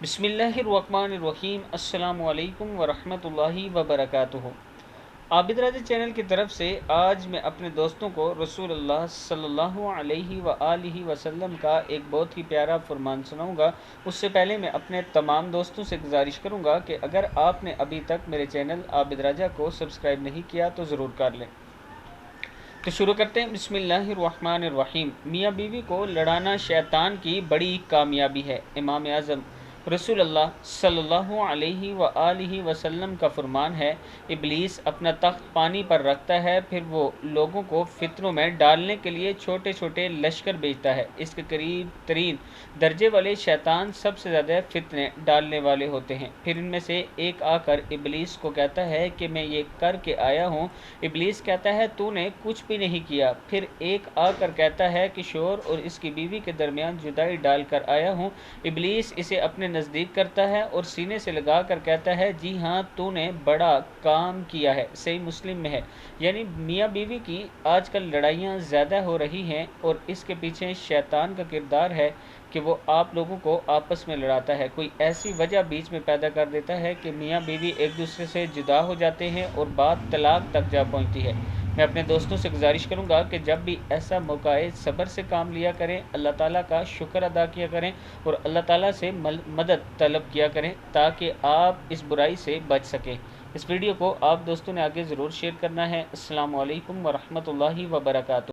बिस्मिल्लाहिर्रहमानिर्रहीम। अस्सलामु अलैकुम वरहमतुल्लाहि वबरकातुहू। आबिद राजा चैनल की तरफ से आज मैं अपने दोस्तों को रसूलुल्लाह सल्लल्लाहु अलैहि वआलिहि वसल्लम का एक बहुत ही प्यारा फरमान सुनाऊंगा। उससे पहले मैं अपने तमाम दोस्तों से गुजारिश करूंगा कि अगर आपने अभी तक मेरे चैनल आबिद राजा को सब्सक्राइब नहीं किया तो ज़रूर कर लें। तो शुरू करते हैं। बिस्मिल्लाहिर्रहमानिर्रहीम। मियाँ बीवी को लड़ाना शैतान की बड़ी कामयाबी है। इमाम आज़म रसूलुल्लाह सल्लल्लाहु अलैहि वआलिहि वसल्लम का फरमान है, इब्लीस अपना तख्त पानी पर रखता है, फिर वो लोगों को फितनों में डालने के लिए छोटे छोटे लश्कर भेजता है। इसके करीब तरीन दर्जे वाले शैतान सबसे ज़्यादा फितने डालने वाले होते हैं। फिर इनमें से एक आकर इब्लीस को कहता है कि मैं ये करके आया हूँ। इब्लीस कहता है तूने कुछ भी नहीं किया। फिर एक आकर कहता है कि शोहर और इसकी बीवी के दरमियान जुदाई डाल कर आया हूँ। इब्लीस इसे अपने नज़दीक करता है और सीने से लगा कर कहता है जी हाँ, तूने बड़ा काम किया है। सही मुस्लिम में है। यानी मियाँ बीवी की आजकल लड़ाइयाँ ज़्यादा हो रही हैं और इसके पीछे शैतान का किरदार है कि वो आप लोगों को आपस में लड़ाता है। कोई ऐसी वजह बीच में पैदा कर देता है कि मियाँ बीवी एक दूसरे से जुदा हो जाते हैं और बात तलाक तक जा पहुँचती है। मैं अपने दोस्तों से गुजारिश करूंगा कि जब भी ऐसा मौका आए सब्र से काम लिया करें, अल्लाह ताला का शुक्र अदा किया करें और अल्लाह ताला से मदद तलब किया करें ताकि आप इस बुराई से बच सकें। इस वीडियो को आप दोस्तों ने आगे ज़रूर शेयर करना है। अस्सलामु अलैकुम वरहमतुल्लाहि वबरकातुहू।